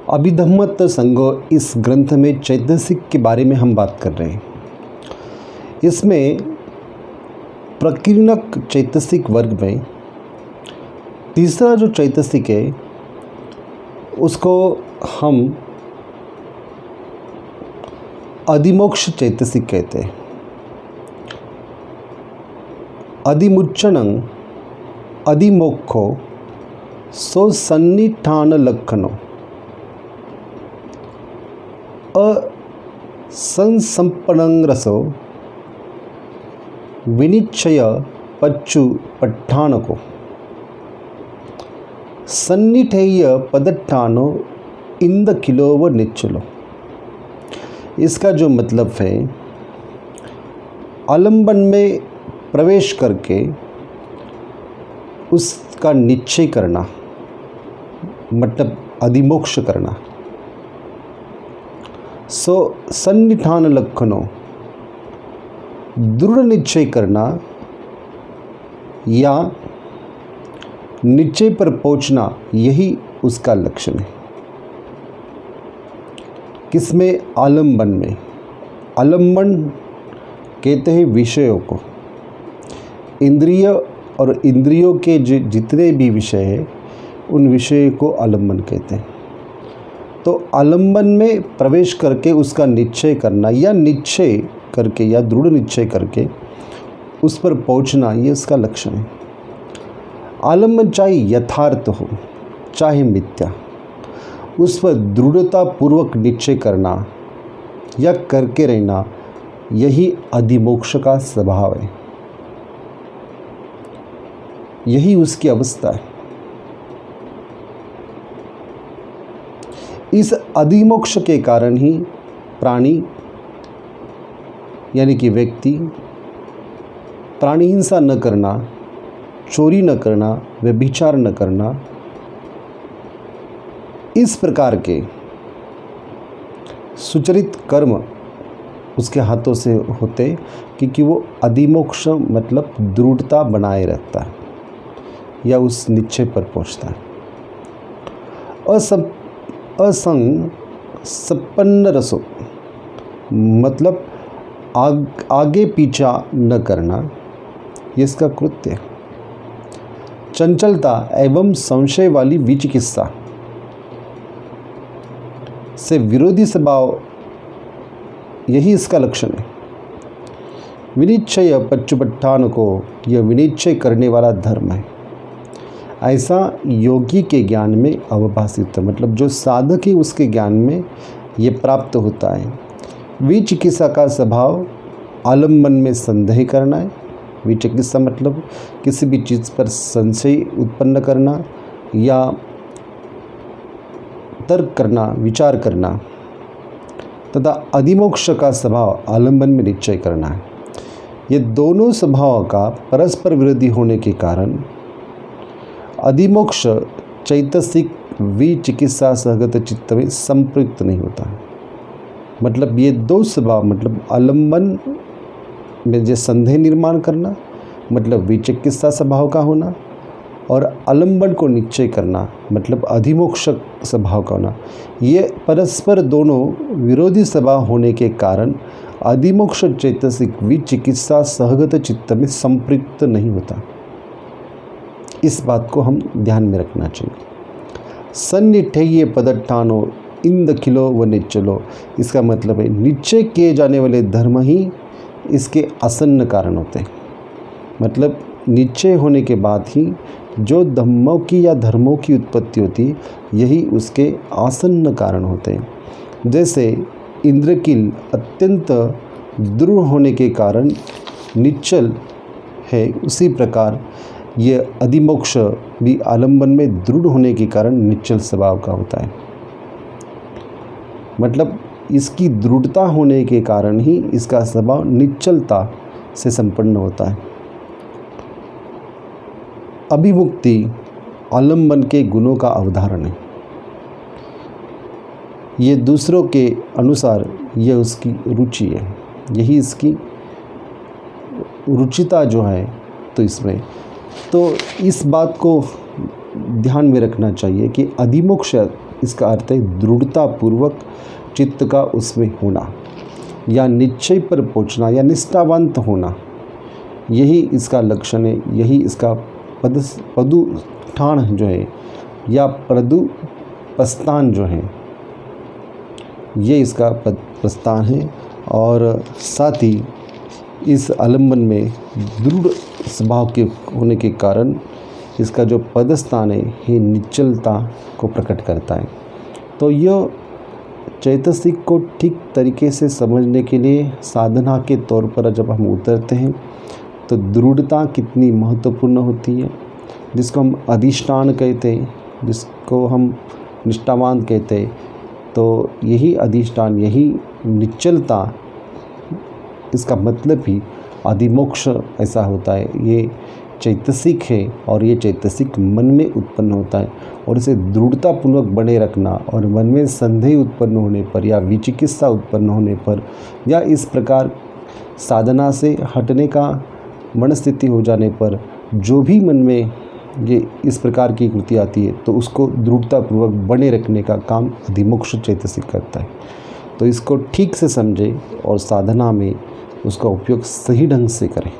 अभिधम्मत संगो इस ग्रंथ में चैतसिक के बारे में हम बात कर रहे हैं। इसमें प्रकीर्णक चैतसिक वर्ग में तीसरा जो चैतसिक है उसको हम अधिमोक्ष चैतसिक कहते हैं। अधिमुच्चनं अधिमोक्षो सो सन्निठान लक्षणो असंसंपन्नं रसो विनिश्चय पच्चु पट्ठानको सन्निठेय पदट्ठानो इंद किलोव निच्चलो। इसका जो मतलब है, आलंबन में प्रवेश करके उसका निश्चय करना, मतलब अधिमोक्ष करना। सो सन्निठान लक्षणों, दृढ़ निश्चय करना या निश्चय पर पहुंचना, यही उसका लक्षण है। किसमें? आलंबन में। आलंबन कहते हैं विषयों को। इंद्रिय और इंद्रियों के जितने भी विषय हैं उन विषयों को आलंबन कहते हैं। तो आलंबन में प्रवेश करके उसका निश्चय करना या निश्चय करके या दृढ़ निश्चय करके उस पर पहुंचना, ये उसका लक्षण है। आलंबन चाहे यथार्थ हो चाहे मिथ्या, उस पर दृढ़ता पूर्वक निश्चय करना या करके रहना, यही अधिमोक्ष का स्वभाव है, यही उसकी अवस्था है। इस अधिमोक्ष के कारण ही प्राणी यानी कि व्यक्ति प्राणी हिंसा न करना, चोरी न करना, व्यभिचार न करना, इस प्रकार के सुचरित कर्म उसके हाथों से होते, क्योंकि वो अधिमोक्ष मतलब दृढ़ता बनाए रखता है या उस निश्चय पर पहुंचता है। असंग संपन्न रसो मतलब आगे पीछा न करना, ये इसका कृत्य है। चंचलता एवं संशय वाली विचिकित्सा से विरोधी स्वभाव, यही इसका लक्षण है। विनिश्चय पच्चुपट्ठान को, यह विनिश्चय करने वाला धर्म है। ऐसा योगी के ज्ञान में अवभाषित है, मतलब जो साधक है उसके ज्ञान में ये प्राप्त होता है। विचिकित्सा का स्वभाव आलंबन में संदेह करना है। विचिकित्सा मतलब किसी भी चीज़ पर संशय उत्पन्न करना या तर्क करना, विचार करना, तथा अधिमोक्ष का स्वभाव आलंबन में निश्चय करना है। ये दोनों स्वभाव का परस्पर विरोधी होने के कारण अधिमोक्ष चैतसिक विचिकित्सा सहगत चित्त में संप्रयुक्त नहीं होता। मतलब ये दो स्वभाव, मतलब आलंबन में जो संदेह निर्माण करना, मतलब विचिकित्सा स्वभाव का होना, और आलंबन को निश्चय करना, मतलब अधिमोक्ष स्वभाव का होना, ये परस्पर दोनों विरोधी स्वभाव होने के कारण अधिमोक्ष चैतसिक विचिकित्सा सहगत चित्त में संप्रयुक्त नहीं होता। इस बात को हम ध्यान में रखना चाहिए। सन्निठेय पदट्ठानो इंद किलो व निश्चलो, इसका मतलब है निश्चय किए जाने वाले धर्म ही इसके आसन्न कारण होते हैं। मतलब निश्चय होने के बाद ही जो धम्मों की या धर्मों की उत्पत्ति होती है, यही उसके आसन्न कारण होते हैं। जैसे इंद्रकील अत्यंत दृढ़ होने के कारण निश्चल है, उसी प्रकार ये अधिमोक्ष भी आलंबन में दृढ़ होने के कारण निश्चल स्वभाव का होता है। मतलब इसकी दृढ़ता होने के कारण ही इसका स्वभाव निश्चलता से संपन्न होता है। अभिमुक्ति आलंबन के गुणों का अवधारण है। ये दूसरों के अनुसार यह उसकी रुचि है, यही इसकी रुचिता जो है। तो इसमें तो इस बात को ध्यान में रखना चाहिए कि अधिमोक्ष इसका अर्थ है दृढ़तापूर्वक चित्त का उसमें होना या निश्चय पर पहुंचना या निष्ठावंत होना, यही इसका लक्षण है। यही इसका पदुष्ठान जो है या प्रस्थान जो है, ये इसका प्रस्थान है। और साथ ही इस आलम्बन में दृढ़ स्वभाव के होने के कारण इसका जो पदस्थान है ये निश्चलता को प्रकट करता है। तो यह चैतसिक को ठीक तरीके से समझने के लिए साधना के तौर पर जब हम उतरते हैं तो दृढ़ता कितनी महत्वपूर्ण होती है, जिसको हम अधिष्ठान कहते हैं, जिसको हम निष्ठावान कहते हैं। तो यही अधिष्ठान, यही निश्चलता, इसका मतलब ही अधिमोक्ष ऐसा होता है। ये चैतसिक है और ये चैतसिक मन में उत्पन्न होता है और इसे दृढ़तापूर्वक बने रखना और मन में संदेह उत्पन्न होने पर या विचिकित्सा उत्पन्न होने पर या इस प्रकार साधना से हटने का मनस्थिति हो जाने पर जो भी मन में ये इस प्रकार की कृति आती है तो उसको दृढ़तापूर्वक बने रखने का काम अधिमोक्ष चैतसिक करता है। तो इसको ठीक से समझें और साधना में उसका उपयोग सही ढंग से करें।